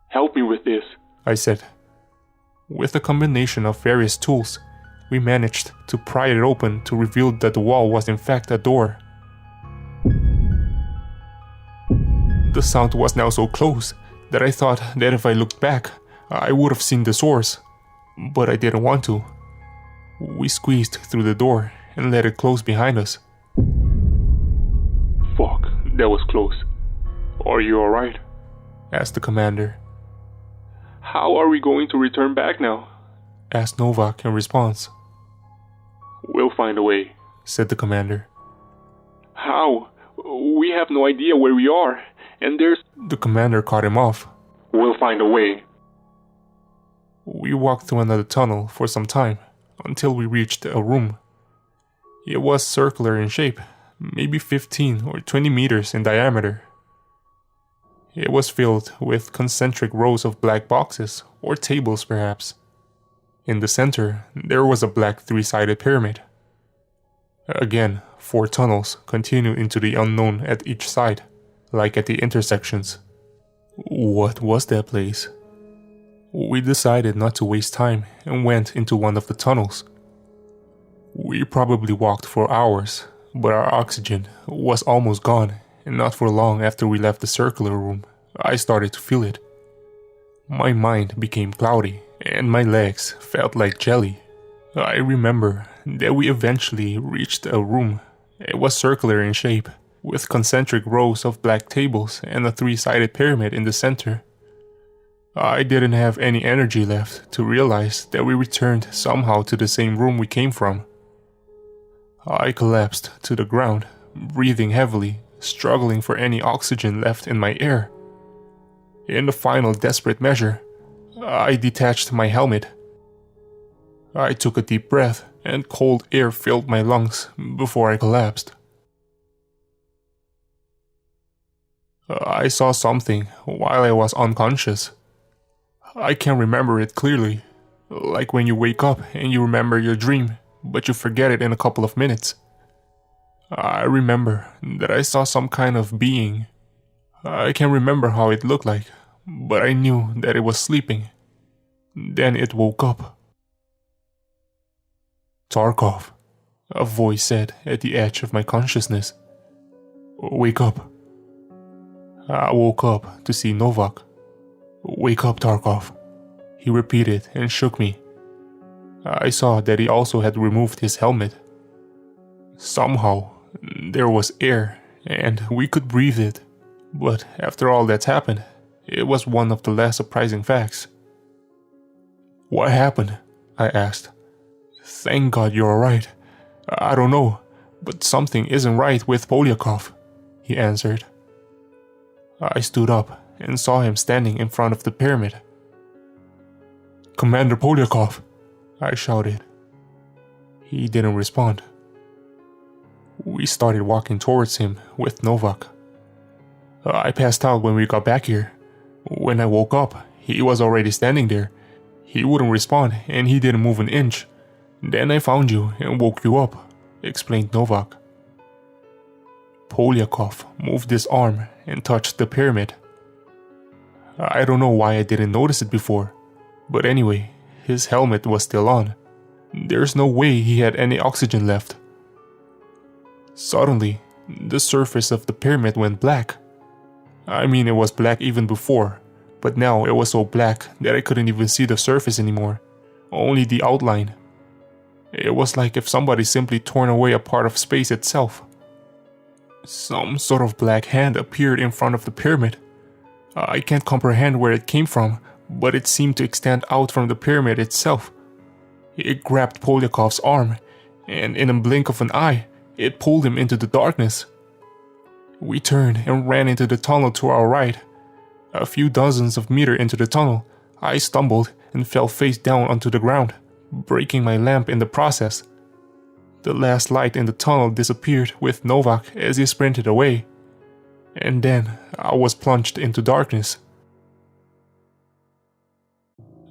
Speaker 2: Help me with this,
Speaker 1: I said. With a combination of various tools, we managed to pry it open to reveal that the wall was in fact a door. The sound was now so close that I thought that if I looked back, I would have seen the source, but I didn't want to. We squeezed through the door and let it close behind us.
Speaker 2: Fuck, that was close. Are you alright?
Speaker 1: Asked the commander.
Speaker 2: How are we going to return back now?
Speaker 1: Asked Novak in response.
Speaker 2: We'll find a way,
Speaker 1: said the commander.
Speaker 2: How? We have no idea where we are, and there's...
Speaker 1: The commander cut him off.
Speaker 2: We'll find a way.
Speaker 1: We walked through another tunnel for some time, until we reached a room. It was circular in shape, maybe 15 or 20 meters in diameter. It was filled with concentric rows of black boxes, or tables perhaps. In the center, there was a black three-sided pyramid. Again, 4 tunnels continued into the unknown at each side, like at the intersections. What was that place? We decided not to waste time and went into one of the tunnels. We probably walked for hours, but our oxygen was almost gone, and not for long after we left the circular room, I started to feel it. My mind became cloudy, and my legs felt like jelly. I remember that we eventually reached a room. It was circular in shape, with concentric rows of black tables and a three-sided pyramid in the center. I didn't have any energy left to realize that we returned somehow to the same room we came from. I collapsed to the ground, breathing heavily, struggling for any oxygen left in my air. In the final desperate measure, I detached my helmet. I took a deep breath, and cold air filled my lungs before I collapsed. I saw something while I was unconscious. I can remember it clearly, like when you wake up and you remember your dream, but you forget it in a couple of minutes. I remember that I saw some kind of being. I can't remember how it looked like, but I knew that it was sleeping. Then it woke up. Tarkov, a voice said at the edge of my consciousness. Wake up. I woke up to see Novak. Wake up, Tarkov, he repeated and shook me. I saw that he also had removed his helmet. Somehow, there was air, and we could breathe it. But after all that's happened, it was one of the less surprising facts. What happened? I asked. Thank God you're alright. I don't know, but something isn't right with Polyakov, he answered. I stood up and saw him standing in front of the pyramid. Commander Polyakov, I shouted. He didn't respond. We started walking towards him with Novak. I passed out when we got back here. When I woke up, he was already standing there. He wouldn't respond and he didn't move an inch. Then I found you and woke you up, explained Novak. Polyakov moved his arm and touched the pyramid. I don't know why I didn't notice it before, but anyway, his helmet was still on. There's no way he had any oxygen left. Suddenly, the surface of the pyramid went black. I mean, it was black even before, but now it was so black that I couldn't even see the surface anymore, only the outline. It was like if somebody simply torn away a part of space itself. Some sort of black hand appeared in front of the pyramid. I can't comprehend where it came from, but it seemed to extend out from the pyramid itself. It grabbed Polyakov's arm, and in a blink of an eye, It pulled him into the darkness. We turned and ran into the tunnel to our right. A few dozens of meters into the tunnel, I stumbled and fell face down onto the ground, breaking my lamp in the process. The last light in the tunnel disappeared with Novak as he sprinted away. And then I was plunged into darkness.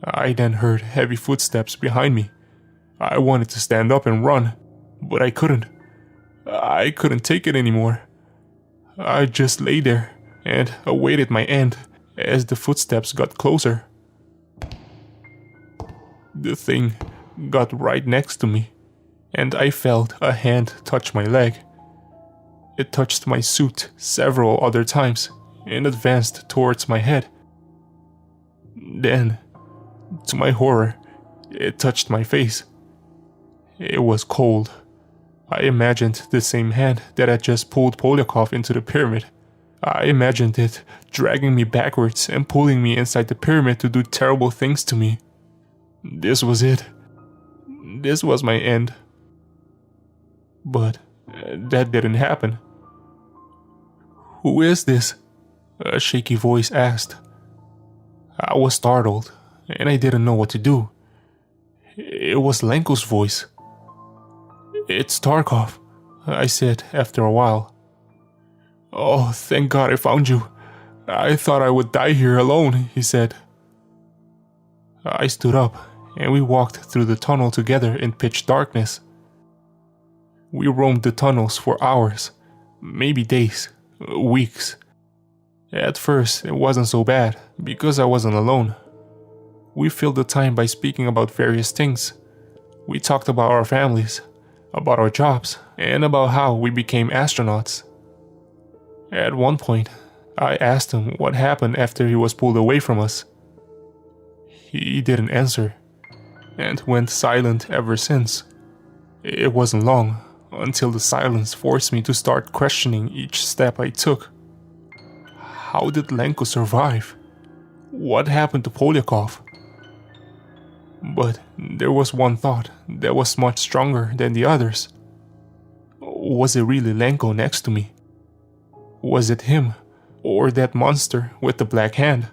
Speaker 1: I then heard heavy footsteps behind me. I wanted to stand up and run, but I couldn't. I couldn't take it anymore. I just lay there and awaited my end as the footsteps got closer. The thing got right next to me, and I felt a hand touch my leg. It touched my suit several other times and advanced towards my head. Then, to my horror, it touched my face. It was cold. I imagined the same hand that had just pulled Polyakov into the pyramid. I imagined it dragging me backwards and pulling me inside the pyramid to do terrible things to me. This was it. This was my end. But that didn't happen. "Who is this?" a shaky voice asked. I was startled, and I didn't know what to do. It was Lenko's voice. "It's Tarkov," I said after a while. "Oh, thank God I found you. I thought I would die here alone," he said. I stood up, and we walked through the tunnel together in pitch darkness. We roamed the tunnels for hours, maybe days, weeks. At first, it wasn't so bad, because I wasn't alone. We filled the time by speaking about various things. We talked about our families, about our jobs, and about how we became astronauts. At one point, I asked him what happened after he was pulled away from us. He didn't answer, and went silent ever since. It wasn't long until the silence forced me to start questioning each step I took. How did Lenko survive? What happened to Polyakov? But there was one thought that was much stronger than the others. Was it really Lenko next to me? Was it him, or that monster with the black hand?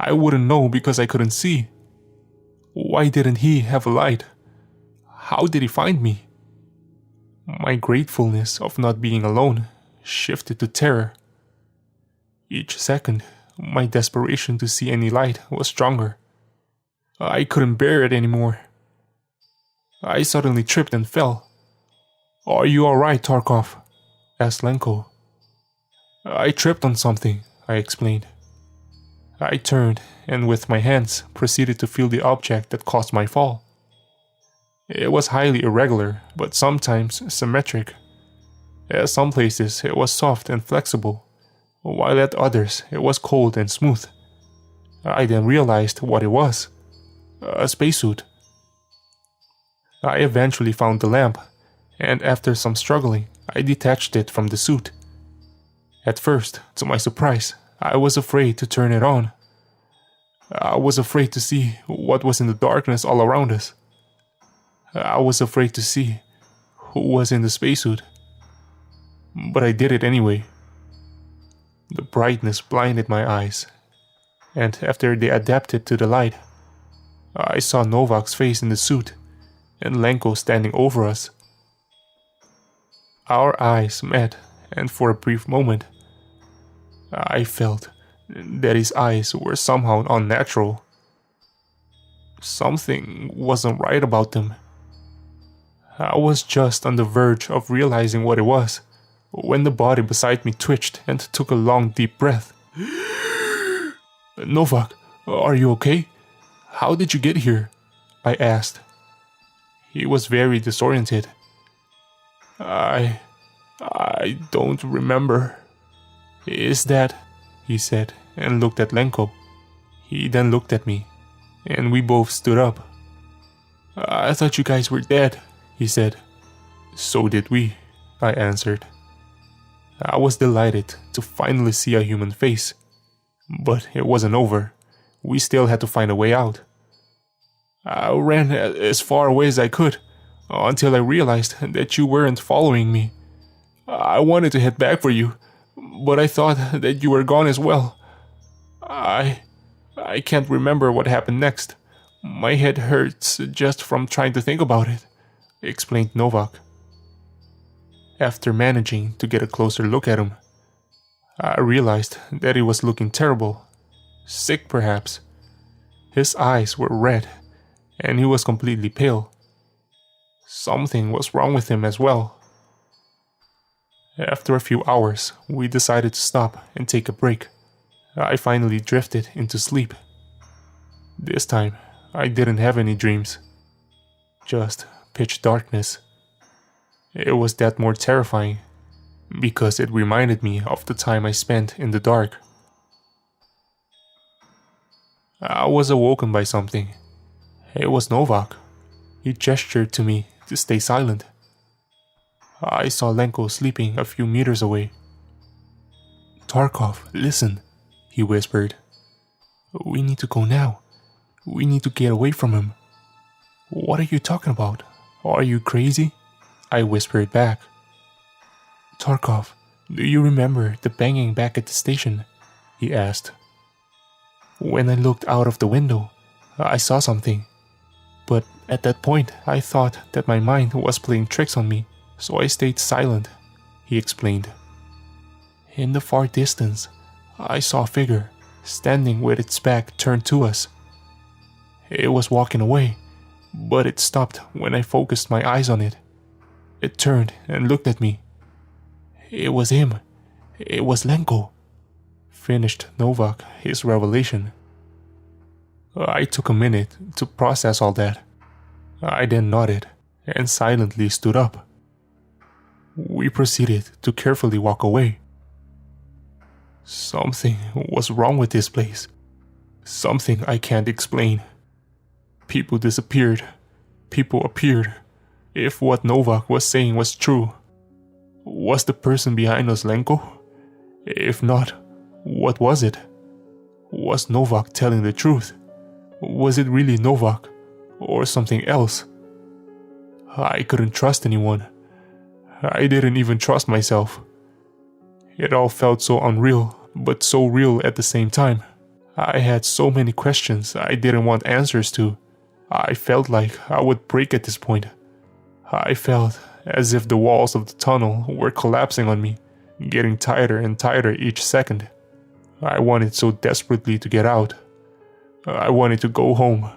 Speaker 1: I wouldn't know because I couldn't see. Why didn't he have a light? How did he find me? My gratefulness of not being alone shifted to terror. Each second, my desperation to see any light was stronger. I couldn't bear it anymore. I suddenly tripped and fell. "Are you alright, Tarkov?" asked Lenko. "I tripped on something," I explained. I turned and with my hands proceeded to feel the object that caused my fall. It was highly irregular, but sometimes symmetric. At some places it was soft and flexible, while at others it was cold and smooth. I then realized what it was. A spacesuit. I eventually found the lamp, and after some struggling, I detached it from the suit. At first, to my surprise, I was afraid to turn it on. I was afraid to see what was in the darkness all around us. I was afraid to see who was in the spacesuit. But I did it anyway. The brightness blinded my eyes, and after they adapted to the light, I saw Novak's face in the suit and Lenko standing over us. Our eyes met, and for a brief moment, I felt that his eyes were somehow unnatural. Something wasn't right about them. I was just on the verge of realizing what it was when the body beside me twitched and took a long deep breath. "Novak, are you okay? How did you get here?" I asked. He was very disoriented. I don't remember." "Is that?" he said, and looked at Lenko. He then looked at me, and we both stood up. "I thought you guys were dead," he said. "So did we," I answered. I was delighted to finally see a human face. But it wasn't over. We still had to find a way out. I ran as far away as I could. until I realized that you weren't following me. I wanted to head back for you, but I thought that you were gone as well. I can't remember what happened next. My head hurts just from trying to think about it," explained Novak. After managing to get a closer look at him, I realized that he was looking terrible. Sick, perhaps. His eyes were red, and he was completely pale. Something was wrong with him as well. After a few hours, we decided to stop and take a break. I finally drifted into sleep. This time, I didn't have any dreams. Just pitch darkness. It was that more terrifying, because it reminded me of the time I spent in the dark. I was awoken by something. It was Novak. He gestured to me to stay silent. I saw Lenko sleeping a few meters away. "Tarkov, listen," he whispered. "We need to go now. We need to get away from him." "What are you talking about? Are you crazy?" I whispered back. "Tarkov, do you remember the banging back at the station?" he asked. "When I looked out of the window, I saw something. But at that point, I thought that my mind was playing tricks on me, so I stayed silent," he explained. "In the far distance, I saw a figure standing with its back turned to us. It was walking away, but it stopped when I focused my eyes on it. It turned and looked at me. It was him. It was Lenko," finished Novak his revelation. I took a minute to process all that. I then nodded and silently stood up. We proceeded to carefully walk away. Something was wrong with this place. Something I can't explain. People disappeared. People appeared. If what Novak was saying was true, was the person behind us Lenko? If not, what was it? Was Novak telling the truth? Was it really Novak, or something else? I couldn't trust anyone. I didn't even trust myself. It all felt so unreal, but so real at the same time. I had so many questions I didn't want answers to. I felt like I would break at this point. I felt as if the walls of the tunnel were collapsing on me, getting tighter and tighter each second. I wanted so desperately to get out. I wanted to go home,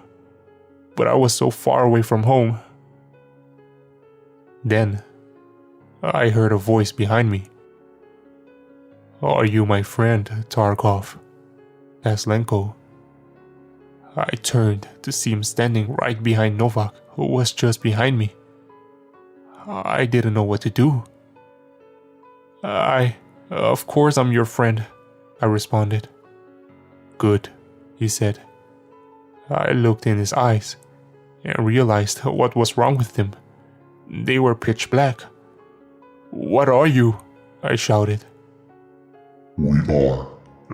Speaker 1: but I was so far away from home. Then, I heard a voice behind me. "Are you my friend, Tarkov?" asked Lenko. I turned to see him standing right behind Novak, who was just behind me. I didn't know what to do. Of course I'm your friend," I responded. "Good," he said. I looked in his eyes and realized what was wrong with them. They were pitch black. "What are you?" I shouted.
Speaker 3: "We are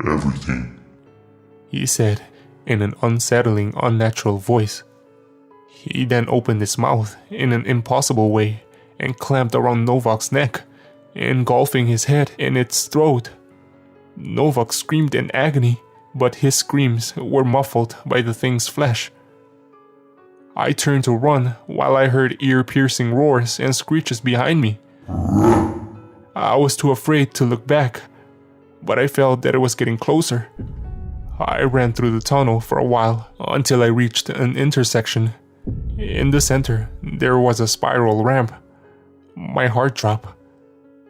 Speaker 3: everything,"
Speaker 1: he said in an unsettling, unnatural voice. He then opened his mouth in an impossible way and clamped around Novak's neck, engulfing his head in its throat. Novak screamed in agony, but his screams were muffled by the thing's flesh. I turned to run while I heard ear-piercing roars and screeches behind me. I was too afraid to look back, but I felt that it was getting closer. I ran through the tunnel for a while until I reached an intersection. In the center, there was a spiral ramp. My heart dropped.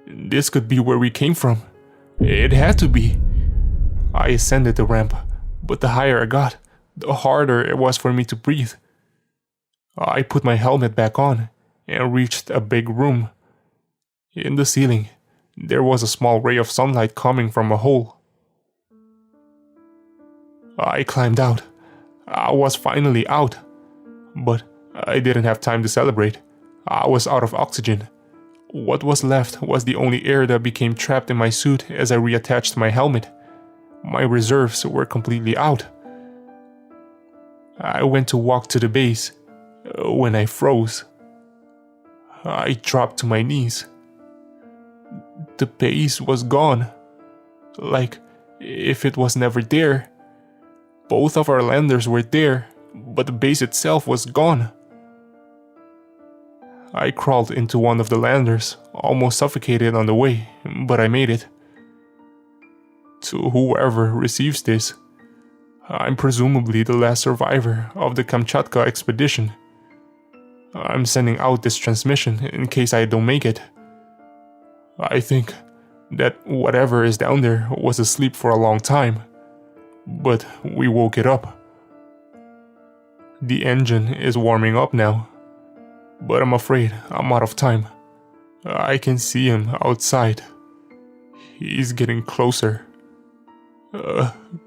Speaker 1: This could be where we came from. It had to be. I ascended the ramp, but the higher I got, the harder it was for me to breathe. I put my helmet back on and reached a big room. In the ceiling, there was a small ray of sunlight coming from a hole. I climbed out. I was finally out. But I didn't have time to celebrate. I was out of oxygen. What was left was the only air that became trapped in my suit as I reattached my helmet. My reserves were completely out. I went to walk to the base when I froze. I dropped to my knees. The base was gone. Like if it was never there. Both of our landers were there, but the base itself was gone. I crawled into one of the landers, almost suffocated on the way, but I made it. To whoever receives this, I'm presumably the last survivor of the Kamchatka expedition. I'm sending out this transmission in case I don't make it. I think that whatever is down there was asleep for a long time, but we woke it up. The engine is warming up now, but I'm afraid I'm out of time. I can see him outside. He's getting closer.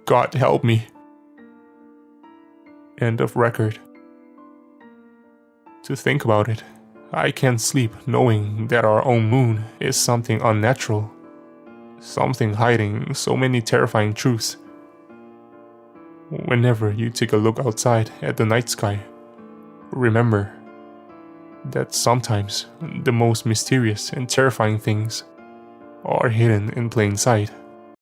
Speaker 1: God help me. End of record. To think about it, I can't sleep knowing that our own moon is something unnatural. Something hiding so many terrifying truths. Whenever you take a look outside at the night sky, remember that sometimes the most mysterious and terrifying things are hidden in plain sight.